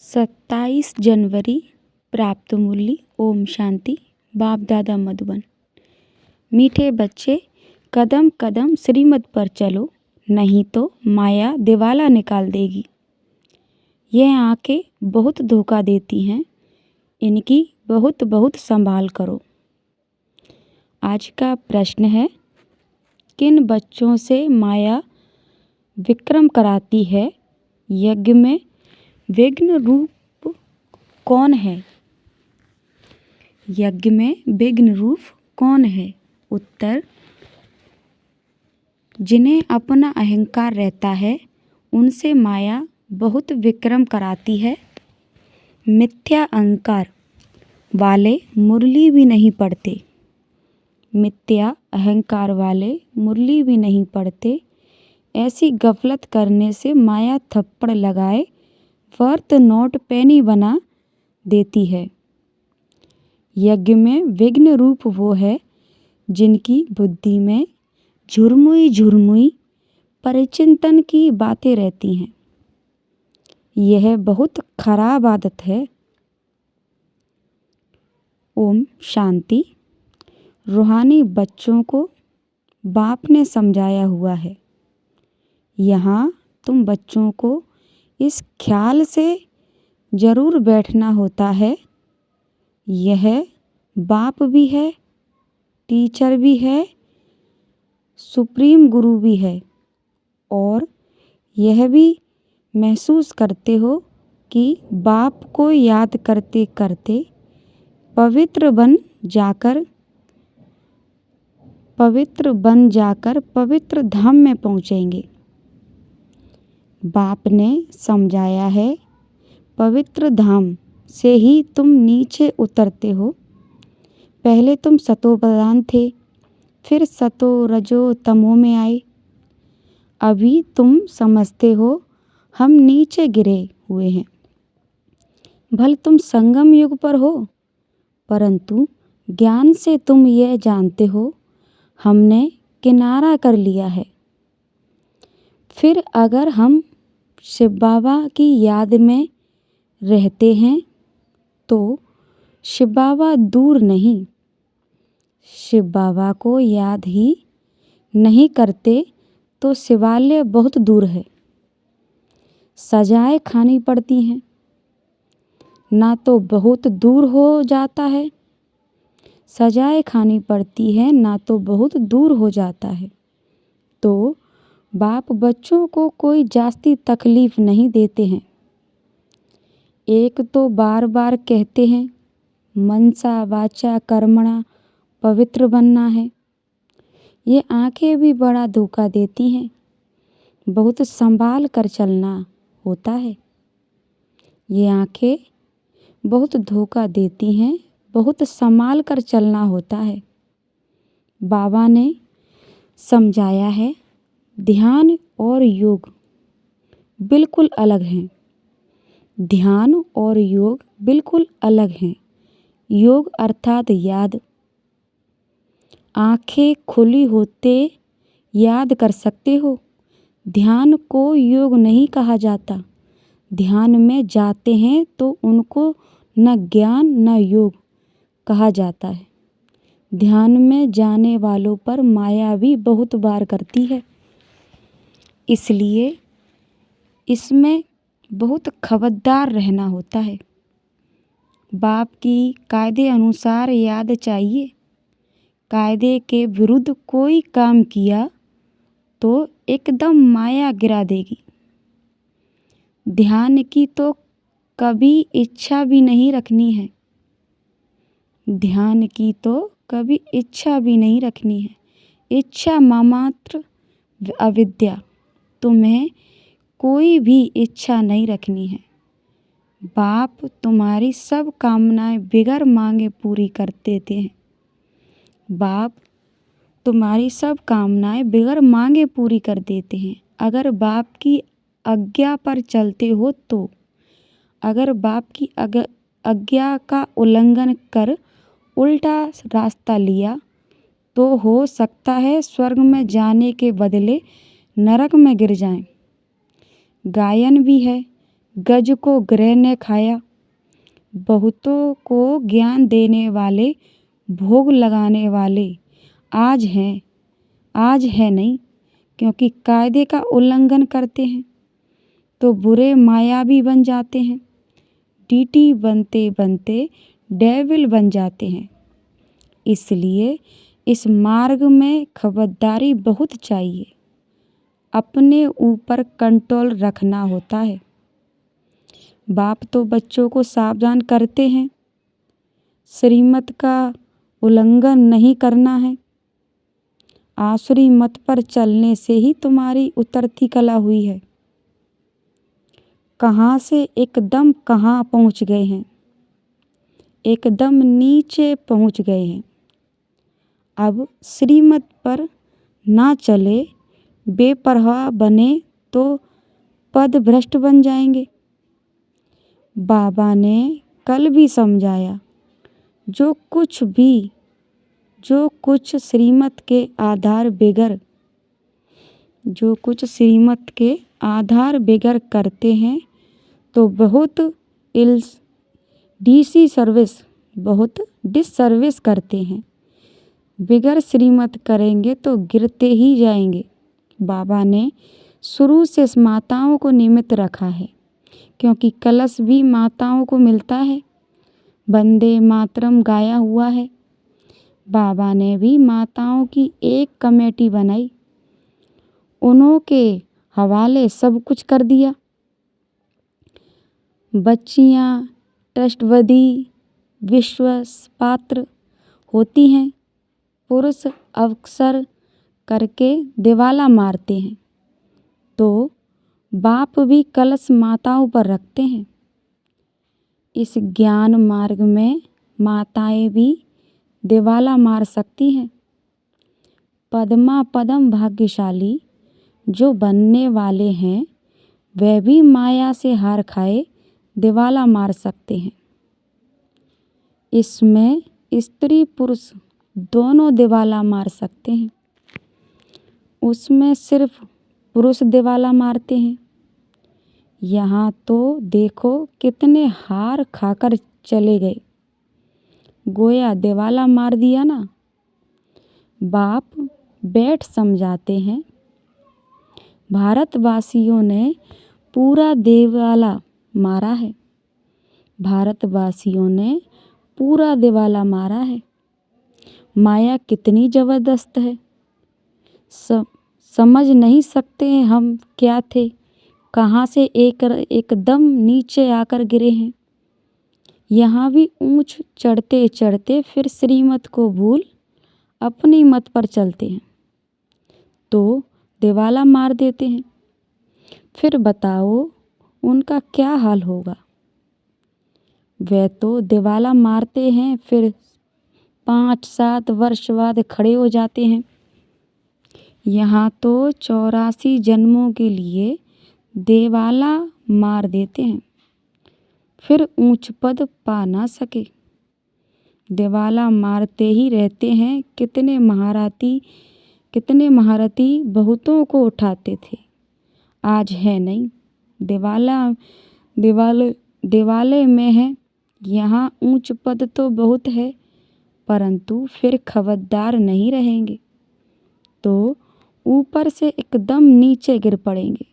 27 जनवरी प्राप्त मूल्य ओम शांति बाप दादा मधुबन। मीठे बच्चे, कदम कदम श्रीमत पर चलो, नहीं तो माया दिवाला निकाल देगी। यह आंखें बहुत धोखा देती हैं, इनकी बहुत बहुत संभाल करो। आज का प्रश्न है, किन बच्चों से माया विक्रम कराती है? यज्ञ में विघ्न रूप कौन है? यज्ञ में विघ्न रूप कौन है? उत्तर, जिन्हें अपना अहंकार रहता है उनसे माया बहुत विक्रम कराती है। मिथ्या अहंकार वाले मुरली भी नहीं पढ़ते। मिथ्या अहंकार वाले मुरली भी नहीं पढ़ते। ऐसी गफलत करने से माया थप्पड़ लगाए वर्थ नोट पेनी बना देती है। यज्ञ में विघ्न रूप वो है जिनकी बुद्धि में झुरमुई झुरमुई परिचिंतन की बातें रहती हैं। यह बहुत खराब आदत है। ओम शांति। रूहानी बच्चों को बाप ने समझाया हुआ है। यहाँ तुम बच्चों को इस ख्याल से जरूर बैठना होता है, यह बाप भी है, टीचर भी है, सुप्रीम गुरु भी है, और यह भी महसूस करते हो कि बाप को याद करते करते पवित्र बन जाकर पवित्र धाम में पहुँचेंगे। बाप ने समझाया है, पवित्र धाम से ही तुम नीचे उतरते हो। पहले तुम सतो प्रधान थे, फिर सतो रजो तमो में आए। अभी तुम समझते हो हम नीचे गिरे हुए हैं। भले तुम संगम युग पर हो, परंतु ज्ञान से तुम यह जानते हो हमने किनारा कर लिया है। फिर अगर हम शिव बाबा की याद में रहते हैं तो शिव बाबा दूर नहीं। शिव बाबा को याद ही नहीं करते तो शिवालय बहुत दूर है। सजाएं खानी पड़ती हैं, ना तो बहुत दूर हो जाता है। सजाएं खानी पड़ती है ना तो बहुत दूर हो जाता है। तो बाप बच्चों को कोई जास्ती तकलीफ नहीं देते हैं। एक तो बार बार कहते हैं मनसा वाचा कर्मणा पवित्र बनना है। ये आंखें भी बड़ा धोखा देती हैं। बहुत संभाल कर चलना होता है। ये आंखें बहुत धोखा देती हैं, बहुत संभाल कर चलना होता है। बाबा ने समझाया है, ध्यान और योग बिल्कुल अलग हैं। ध्यान और योग बिल्कुल अलग हैं। योग अर्थात याद। आंखें खुली होते याद कर सकते हो। ध्यान को योग नहीं कहा जाता। ध्यान में जाते हैं तो उनको न ज्ञान न योग कहा जाता है। ध्यान में जाने वालों पर माया भी बहुत बार करती है। इसलिए इसमें बहुत खबरदार रहना होता है। बाप की कायदे अनुसार याद चाहिए। कायदे के विरुद्ध कोई काम किया तो एकदम माया गिरा देगी। ध्यान की तो कभी इच्छा भी नहीं रखनी है। ध्यान की तो कभी इच्छा भी नहीं रखनी है। इच्छा मात्र अविद्या। तुम्हें कोई भी इच्छा नहीं रखनी है। बाप तुम्हारी सब कामनाएं बिगर मांगे पूरी कर देते हैं। बाप तुम्हारी सब कामनाएं बिगर मांगे पूरी कर देते हैं। अगर बाप की आज्ञा पर चलते हो तो। अगर बाप की आज्ञा का उल्लंघन कर उल्टा रास्ता लिया तो हो सकता है स्वर्ग में जाने के बदले नरक में गिर जाएं। गायन भी है, गज को ग्रह ने खाया। बहुतों को ज्ञान देने वाले, भोग लगाने वाले आज है नहीं, क्योंकि कायदे का उल्लंघन करते हैं तो बुरे मायावी बन जाते हैं। डीटी बनते बनते डेविल बन जाते हैं। इसलिए इस मार्ग में खबरदारी बहुत चाहिए। अपने ऊपर कंट्रोल रखना होता है। बाप तो बच्चों को सावधान करते हैं, श्रीमत का उल्लंघन नहीं करना है। आसुरी मत पर चलने से ही तुम्हारी उतरती कला हुई है। कहाँ से एकदम कहाँ पहुँच गए हैं, एकदम नीचे पहुँच गए हैं। अब श्रीमत पर ना चले, बेपरवाह बने तो पद भ्रष्ट बन जाएंगे। बाबा ने कल भी समझाया, जो कुछ श्रीमत के आधार बिगर करते हैं तो बहुत डिससर्विस करते हैं। बिगर श्रीमत करेंगे तो गिरते ही जाएंगे। बाबा ने शुरू से माताओं को निमित्त रखा है, क्योंकि कलश भी माताओं को मिलता है। वंदे मातरम गाया हुआ है। बाबा ने भी माताओं की एक कमेटी बनाई, उन्हों के हवाले सब कुछ कर दिया। बच्चियाँ ट्रस्टवर्दी, विश्वास पात्र होती हैं। पुरुष अवसर करके दिवाला मारते हैं तो बाप भी कलश माताओं पर रखते हैं। इस ज्ञान मार्ग में माताएं भी दिवाला मार सकती हैं। पदम भाग्यशाली जो बनने वाले हैं, वे भी माया से हार खाए दिवाला मार सकते हैं। इसमें स्त्री पुरुष दोनों दिवाला मार सकते हैं। उसमें सिर्फ पुरुष दिवाला मारते हैं। यहाँ तो देखो कितने हार खाकर चले गए, गोया दिवाला मार दिया ना। बाप बैठ समझाते हैं, भारतवासियों ने पूरा दिवाला मारा है। भारतवासियों ने पूरा दिवाला मारा है। माया कितनी जबरदस्त है, समझ नहीं सकते हैं हम क्या थे, कहाँ से एकदम नीचे आकर गिरे हैं। यहाँ भी ऊंच चढ़ते चढ़ते फिर श्रीमत को भूल अपनी मत पर चलते हैं तो दिवाला मार देते हैं। फिर बताओ उनका क्या हाल होगा। वे तो दिवाला मारते हैं, फिर 5-7 वर्ष बाद खड़े हो जाते हैं। यहाँ तो 84 जन्मों के लिए दिवाला मार देते हैं, फिर ऊंच पद पा ना सके। दिवाला मारते ही रहते हैं। कितने महारथी बहुतों को उठाते थे, आज है नहीं। दिवाले में है। यहाँ ऊंच पद तो बहुत है, परंतु फिर खबरदार नहीं रहेंगे तो ऊपर से एकदम नीचे गिर पड़ेंगे।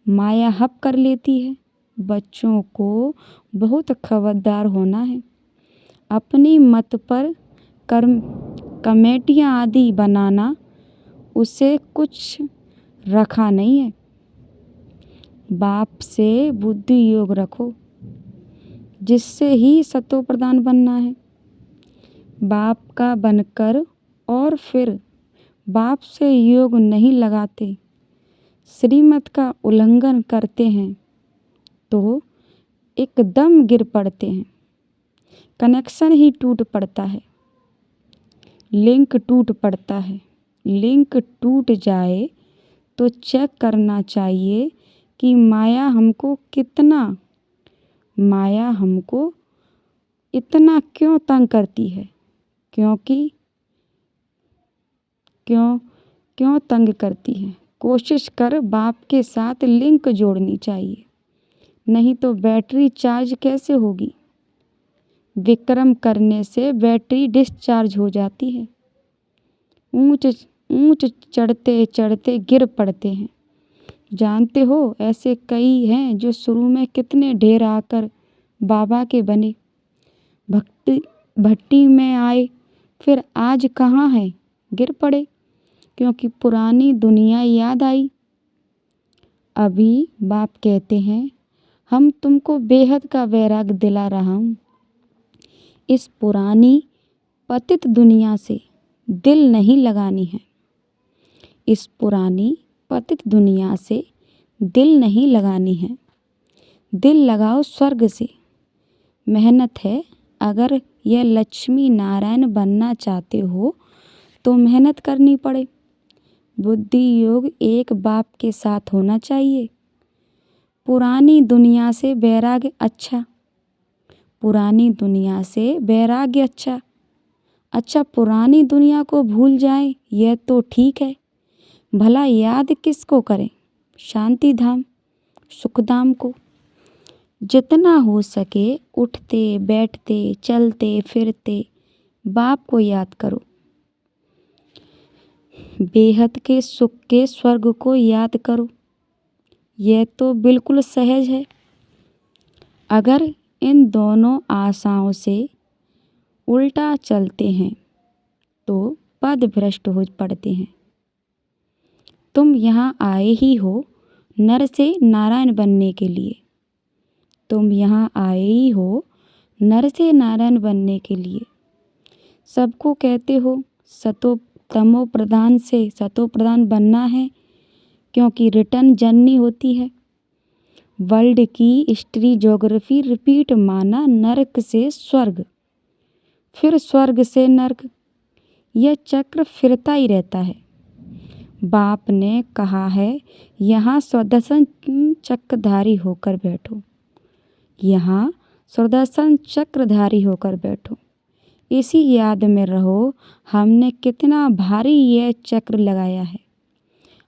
माया हप कर लेती है। बच्चों को बहुत खबरदार होना है। अपनी मत पर कमेटियाँ आदि बनाना, उसे कुछ रखा नहीं है। बाप से बुद्धि योग रखो, जिससे ही सतो प्रधान बनना है। बाप का बनकर और फिर बाप से योग नहीं लगाते, श्रीमत का उल्लंघन करते हैं तो एकदम गिर पड़ते हैं। कनेक्शन ही टूट पड़ता है, लिंक टूट पड़ता है। लिंक टूट जाए तो चेक करना चाहिए कि माया हमको इतना क्यों तंग करती है। क्यों तंग करती है। कोशिश कर बाप के साथ लिंक जोड़नी चाहिए। नहीं तो बैटरी चार्ज कैसे होगी। विक्रम करने से बैटरी डिस्चार्ज हो जाती है। ऊंच ऊंच चढ़ते चढ़ते गिर पड़ते हैं। जानते हो ऐसे कई हैं जो शुरू में कितने ढेर आकर बाबा के बने, भट्टी में आए, फिर आज कहाँ है, गिर पड़े क्योंकि पुरानी दुनिया याद आई। अभी बाप कहते हैं हम तुमको बेहद का वैराग दिला रहा हूँ। इस पुरानी पतित दुनिया से दिल नहीं लगानी है। इस पुरानी पतित दुनिया से दिल नहीं लगानी है। दिल लगाओ स्वर्ग से। मेहनत है। अगर यह लक्ष्मी नारायण बनना चाहते हो तो मेहनत करनी पड़े। बुद्धि योग एक बाप के साथ होना चाहिए। पुरानी दुनिया से वैराग्य अच्छा। पुरानी दुनिया से वैराग्य अच्छा। अच्छा पुरानी दुनिया को भूल जाएं यह तो ठीक है। भला याद किसको करें? शांति धाम सुखधाम को। जितना हो सके उठते बैठते चलते फिरते बाप को याद करो। बेहद के सुख के स्वर्ग को याद करो। यह तो बिल्कुल सहज है। अगर इन दोनों आशाओं से उल्टा चलते हैं तो पद भ्रष्ट हो पड़ते हैं। तुम यहाँ आए ही हो नर से नारायण बनने के लिए। तुम यहाँ आए ही हो नर से नारायण बनने के लिए। सबको कहते हो सतो तमो प्रधान से सतो प्रधान बनना है क्योंकि रिटर्न जर्नी होती है। वर्ल्ड की हिस्ट्री ज्योग्राफी रिपीट माना नरक से स्वर्ग, फिर स्वर्ग से नरक। यह चक्र फिरता ही रहता है। बाप ने कहा है यहाँ सुदर्शन चक्रधारी होकर बैठो। यहाँ सुदर्शन चक्रधारी होकर बैठो। इसी याद में रहो हमने कितना भारी यह चक्र लगाया है।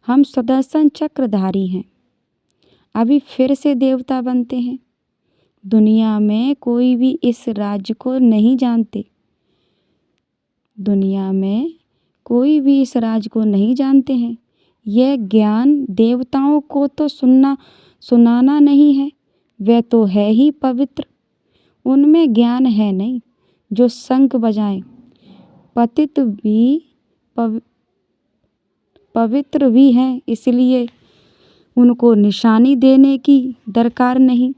हम सुदर्शन चक्रधारी हैं। अभी फिर से देवता बनते हैं। दुनिया में कोई भी इस राज्य को नहीं जानते। दुनिया में कोई भी इस राज को नहीं जानते हैं। यह ज्ञान देवताओं को तो सुनाना नहीं है। वह तो है ही पवित्र। उनमें ज्ञान है नहीं जो शंख बजाएं। पतित भी पवित्र भी हैं, इसलिए उनको निशानी देने की दरकार नहीं।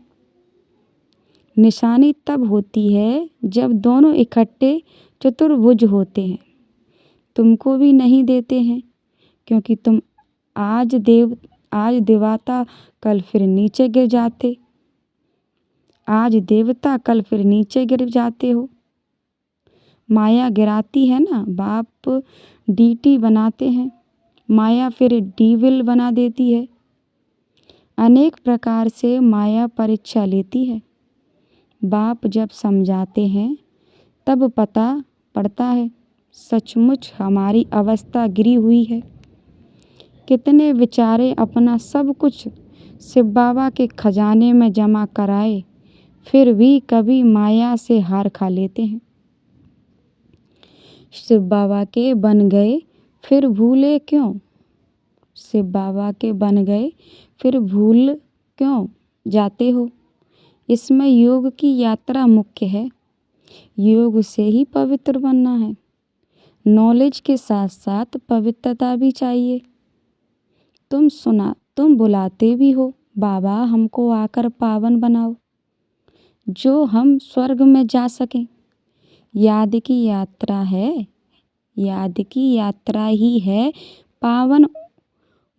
निशानी तब होती है जब दोनों इकट्ठे चतुर्भुज होते हैं। तुमको भी नहीं देते हैं क्योंकि तुम आज देवता कल फिर नीचे गिर जाते। आज देवता कल फिर नीचे गिर जाते हो। माया गिराती है ना। बाप डीटी बनाते हैं, माया फिर डीविल बना देती है। अनेक प्रकार से माया परीक्षा लेती है। बाप जब समझाते हैं तब पता पड़ता है सचमुच हमारी अवस्था गिरी हुई है। कितने बेचारे अपना सब कुछ शिव बाबा के खजाने में जमा कराए फिर भी कभी माया से हार खा लेते हैं। शिव बाबा के बन गए फिर भूले क्यों? शिव बाबा के बन गए फिर भूल क्यों जाते हो? इसमें योग की यात्रा मुख्य है। योग से ही पवित्र बनना है। नॉलेज के साथ साथ पवित्रता भी चाहिए। तुम बुलाते भी हो बाबा हमको आकर पावन बनाओ जो हम स्वर्ग में जा सकें। याद की यात्रा है। याद की यात्रा ही है पावन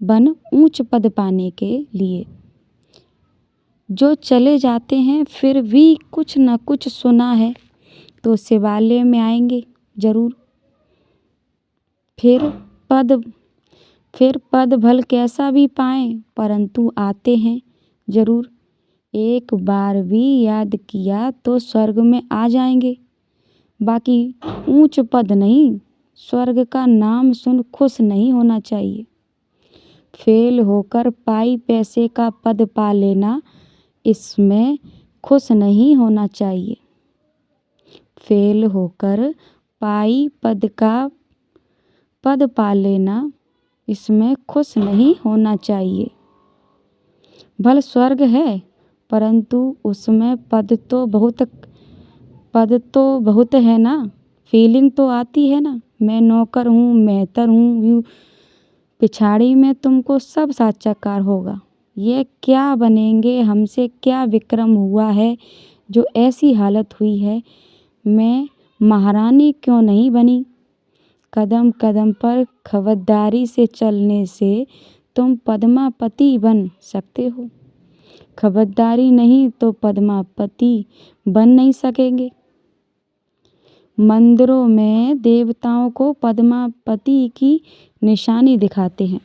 बन ऊंच पद पाने के लिए। जो चले जाते हैं फिर भी कुछ न कुछ सुना है तो शिवालय में आएंगे जरूर। फिर पद भल कैसा भी पाएं परंतु आते हैं जरूर। एक बार भी याद किया तो स्वर्ग में आ जाएंगे। बाकी ऊंच पद नहीं, स्वर्ग का नाम सुन खुश नहीं होना चाहिए। फेल होकर पाई पैसे का पद पा लेना इसमें खुश नहीं होना चाहिए। फेल होकर पाई पद का पद पा लेना, इसमें खुश नहीं होना चाहिए। भल स्वर्ग है परंतु उसमें पद तो बहुत है ना। फीलिंग तो आती है ना, मैं नौकर हूँ, मेहतर हूँ, यूँ पिछाड़ी में तुमको सब साक्षात्कार होगा। ये क्या बनेंगे, हमसे क्या विक्रम हुआ है जो ऐसी हालत हुई है। मैं महारानी क्यों नहीं बनी। कदम कदम पर खबरदारी से चलने से तुम पद्मापति बन सकते हो। खबरदारी नहीं तो पद्मापति बन नहीं सकेंगे। मंदिरों में देवताओं को पद्मापति की निशानी दिखाते हैं।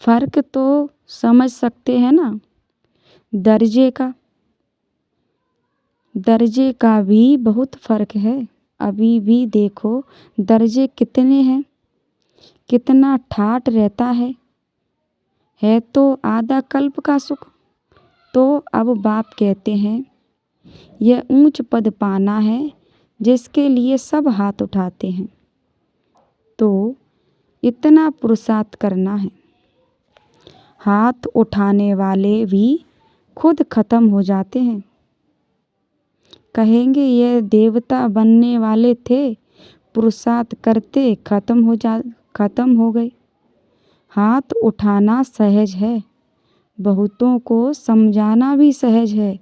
फर्क तो समझ सकते हैं ना। दर्जे का भी बहुत फर्क है। अभी भी देखो दर्जे कितने हैं, कितना ठाठ रहता है तो आधा कल्प का सुख। तो अब बाप कहते हैं यह ऊंच पद पाना है जिसके लिए सब हाथ उठाते हैं, तो इतना पुरुषार्थ करना है। हाथ उठाने वाले भी खुद खत्म हो जाते हैं। कहेंगे ये देवता बनने वाले थे, पुरुषार्थ करते खत्म हो गए। हाथ उठाना सहज है, बहुतों को समझाना भी सहज है।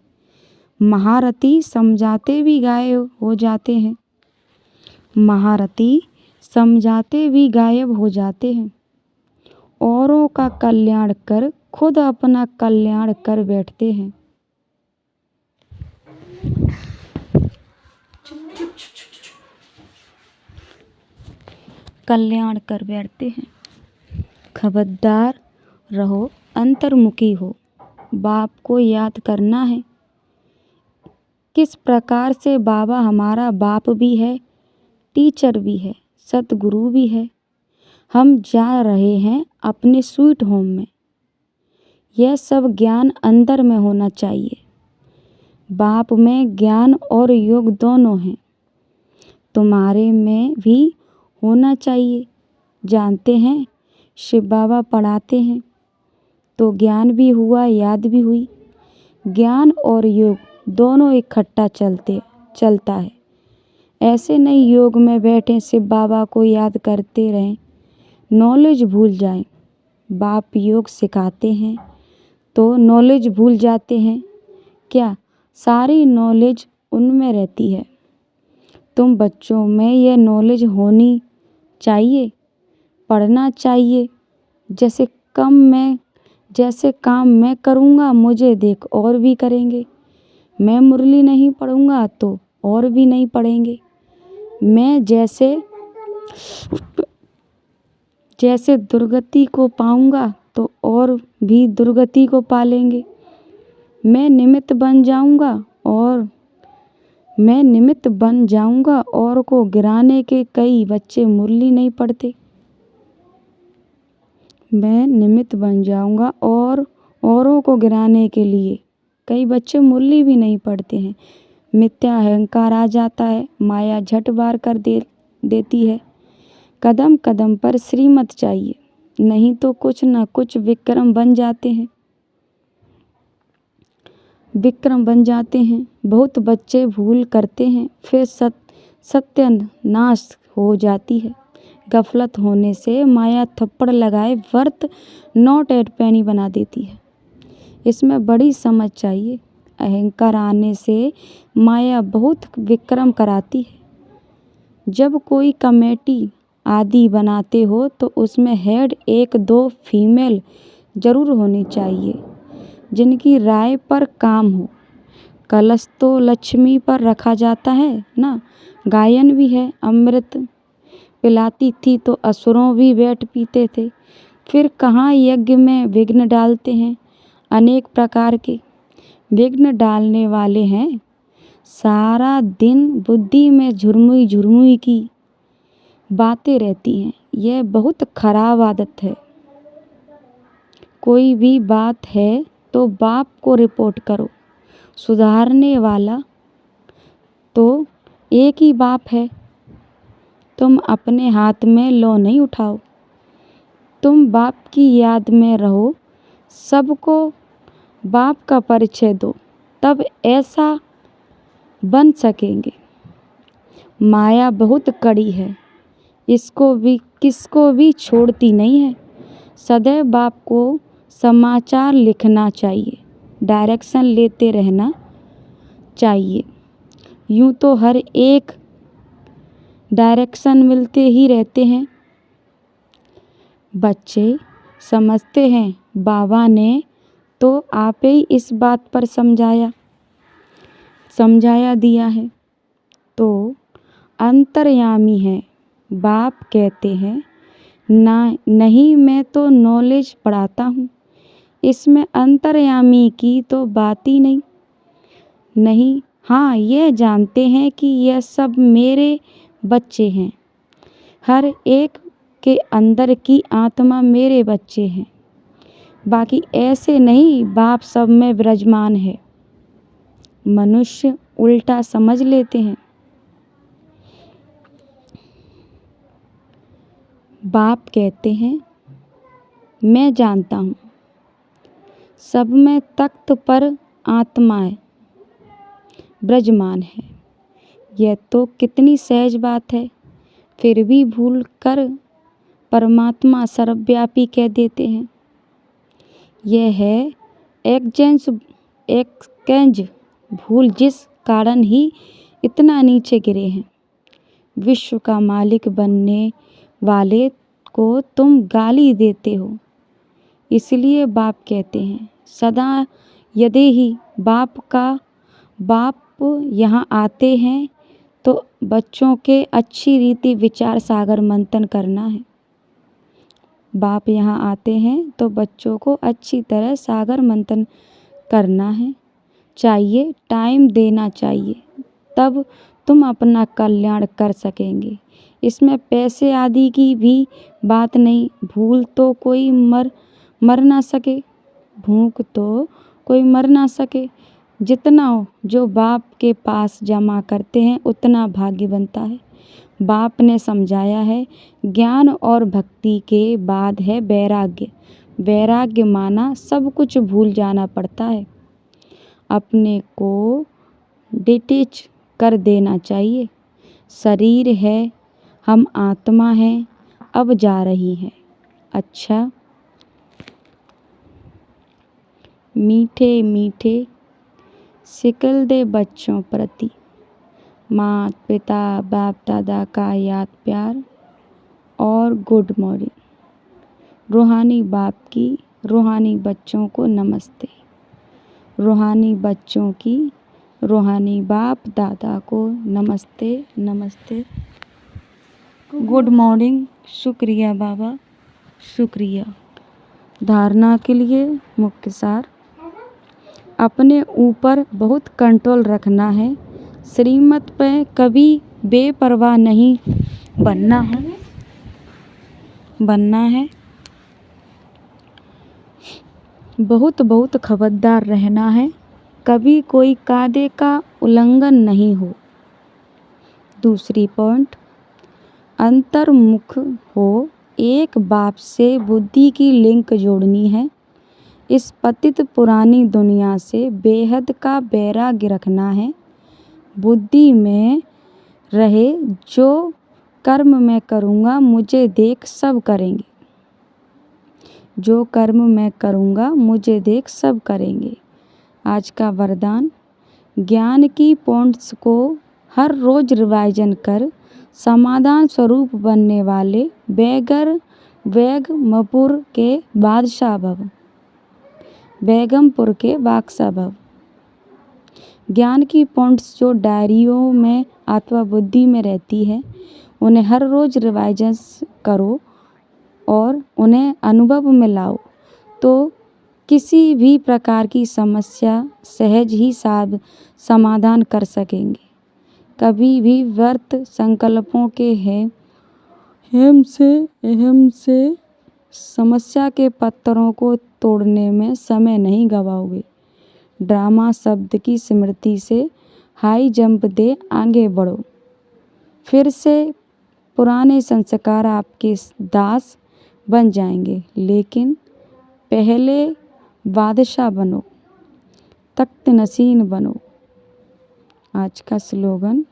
महारथी समझाते भी गायब हो जाते हैं। महारथी समझाते भी गायब हो जाते हैं। औरों का कल्याण कर खुद अपना कल्याण कर बैठते हैं। कल्याण कर बैठते हैं। खबरदार रहो, अंतर्मुखी हो, बाप को याद करना है। किस प्रकार से बाबा हमारा बाप भी है, टीचर भी है, सतगुरु भी है। हम जा रहे हैं अपने स्वीट होम में। यह सब ज्ञान अंदर में होना चाहिए। बाप में ज्ञान और योग दोनों हैं, तुम्हारे में भी होना चाहिए। जानते हैं शिव बाबा पढ़ाते हैं तो ज्ञान भी हुआ, याद भी हुई। ज्ञान और योग दोनों इकट्ठा चलता है। ऐसे नहीं योग में बैठे शिव बाबा को याद करते रहें, नॉलेज भूल जाएं। बाप योग सिखाते हैं तो नॉलेज भूल जाते हैं क्या? सारी नॉलेज उनमें रहती है। तुम बच्चों में यह नॉलेज होनी चाहिए, पढ़ना चाहिए। जैसे काम मैं करूँगा मुझे देख और भी करेंगे। मैं मुरली नहीं पढ़ूँगा तो और भी नहीं पढ़ेंगे। मैं जैसे दुर्गति को पाऊँगा तो और भी दुर्गति को पालेंगे। मैं निमित्त बन जाऊँगा और को गिराने के। कई बच्चे मुरली नहीं पढ़ते। मैं निमित्त बन जाऊँगा और औरों को गिराने के लिए। कई बच्चे मुरली भी नहीं पढ़ते हैं। मिथ्या अहंकार आ जाता है, माया झट बार कर देती है। कदम कदम पर श्रीमत चाहिए, नहीं तो कुछ न कुछ विक्रम बन जाते हैं। बहुत बच्चे भूल करते हैं, फिर सत्यानाश हो जाती है। गफलत होने से माया थप्पड़ लगाए वर्त नॉट एट पेनी बना देती है। इसमें बड़ी समझ चाहिए। अहंकार आने से माया बहुत विक्रम कराती है। जब कोई कमेटी आदि बनाते हो तो उसमें हेड 1-2 फीमेल जरूर होनी चाहिए जिनकी राय पर काम हो। कलश तो लक्ष्मी पर रखा जाता है ना। गायन भी है, अमृत पिलाती थी तो असुरों भी बैठ पीते थे। फिर कहाँ यज्ञ में विघ्न डालते हैं। अनेक प्रकार के विघ्न डालने वाले हैं। सारा दिन बुद्धि में झुरमुई की बातें रहती हैं। यह बहुत खराब आदत है। कोई भी बात है तो बाप को रिपोर्ट करो। सुधारने वाला तो एक ही बाप है। तुम अपने हाथ में लौ नहीं उठाओ। तुम बाप की याद में रहो, सबको बाप का परिचय दो, तब ऐसा बन सकेंगे। माया बहुत कड़ी है, किसको भी छोड़ती नहीं है। सदैव बाप को समाचार लिखना चाहिए, डायरेक्शन लेते रहना चाहिए। यूँ तो हर एक डायरेक्शन मिलते ही रहते हैं। बच्चे समझते हैं बाबा ने तो आप ही इस बात पर समझाया दिया है, तो अंतर्यामी है। बाप कहते हैं नहीं, मैं तो नॉलेज पढ़ाता हूँ, इसमें अंतर्यामी की तो बात ही नहीं। हाँ, यह जानते हैं कि यह सब मेरे बच्चे हैं। हर एक के अंदर की आत्मा मेरे बच्चे हैं। बाकी ऐसे नहीं बाप सब में विराजमान है। मनुष्य उल्टा समझ लेते हैं। बाप कहते हैं मैं जानता हूँ, सब में तख्त पर आत्माएं विराजमान है। यह तो कितनी सहज बात है, फिर भी भूल कर परमात्मा सर्वव्यापी कह देते हैं। यह है एक्सचेंज भूल, जिस कारण ही इतना नीचे गिरे हैं। विश्व का मालिक बनने वाले को तुम गाली देते हो। इसलिए बाप कहते हैं सदा यदि ही बाप यहाँ आते हैं तो बच्चों के अच्छी रीति विचार सागर मंथन करना है। बाप यहाँ आते हैं तो बच्चों को अच्छी तरह सागर मंथन करना है चाहिए, टाइम देना चाहिए, तब तुम अपना कल्याण कर सकेंगे। इसमें पैसे आदि की भी बात नहीं। भूल तो कोई मर ना सके, भूख तो कोई मर ना सके। जितना जो बाप के पास जमा करते हैं उतना भाग्य बनता है। बाप ने समझाया है ज्ञान और भक्ति के बाद है वैराग्य। वैराग्य माना सब कुछ भूल जाना पड़ता है, अपने को डिटैच कर देना चाहिए। शरीर है, हम आत्मा हैं, अब जा रही हैं। अच्छा, मीठे मीठे सिकल दे बच्चों प्रति माता पिता बाप दादा का याद प्यार और गुड मॉर्निंग। रूहानी बाप की रूहानी बच्चों को नमस्ते। रूहानी बच्चों की रूहानी बाप दादा को नमस्ते नमस्ते, गुड मॉर्निंग। शुक्रिया बाबा, शुक्रिया। धारणा के लिए मुख्य सार, अपने ऊपर बहुत कंट्रोल रखना है। श्रीमत पे कभी बेपरवाह नहीं बनना है। बहुत खबरदार रहना है, कभी कोई कायदे का उल्लंघन नहीं हो। दूसरी पॉइंट, अंतर्मुख हो। एक बाप से बुद्धि की लिंक जोड़नी है। इस पतित पुरानी दुनिया से बेहद का वैराग्य रखना है। बुद्धि में रहे जो कर्म मैं करूँगा मुझे देख सब करेंगे। जो कर्म मैं करूँगा मुझे देख सब करेंगे। आज का वरदान, ज्ञान की पॉइंट्स को हर रोज रिवाइजन कर समाधान स्वरूप बनने वाले बेगमपुर के बादशाह भव। बेगमपुर के बादशाह भव। ज्ञान की पॉइंट्स जो डायरियों में अथवा बुद्धि में रहती है, उन्हें हर रोज रिवाइजन करो और उन्हें अनुभव में लाओ, तो किसी भी प्रकार की समस्या सहज ही समाधान कर सकेंगे। कभी भी व्यर्थ संकल्पों के अहम से समस्या के पत्थरों को तोड़ने में समय नहीं गवाओगे। ड्रामा शब्द की स्मृति से हाई जंप दे आगे बढ़ो। फिर से पुराने संस्कार आपके दास बन जाएंगे, लेकिन पहले बादशाह बनो, तख्त नशीन बनो। आज का स्लोगन,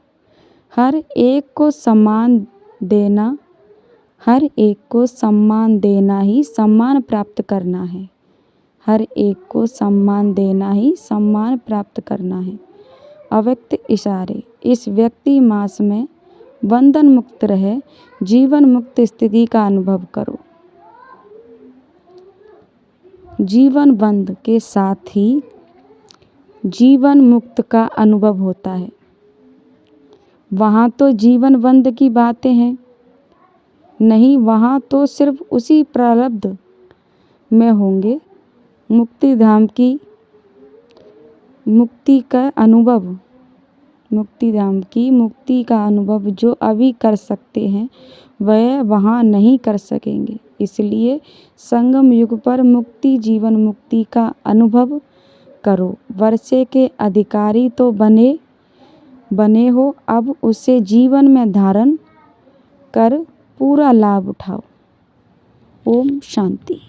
हर एक को सम्मान देना, हर एक को सम्मान देना ही सम्मान प्राप्त करना है। हर एक को सम्मान देना ही सम्मान प्राप्त करना है। अव्यक्त इशारे, इस व्यक्ति मास में बंधन मुक्त रहे, जीवन मुक्त स्थिति का अनुभव करो। जीवन बंध के साथ ही जीवन मुक्त का अनुभव होता है। वहाँ तो जीवन बंध की बातें हैं नहीं, वहाँ तो सिर्फ उसी प्रारब्ध में होंगे। मुक्ति धाम की मुक्ति का अनुभव, मुक्ति धाम की मुक्ति का अनुभव जो अभी कर सकते हैं वह वहाँ नहीं कर सकेंगे। इसलिए संगम युग पर मुक्ति जीवन मुक्ति का अनुभव करो। वर्षे के अधिकारी तो बने हो, अब उसे जीवन में धारण कर पूरा लाभ उठाओ। ओम शांति।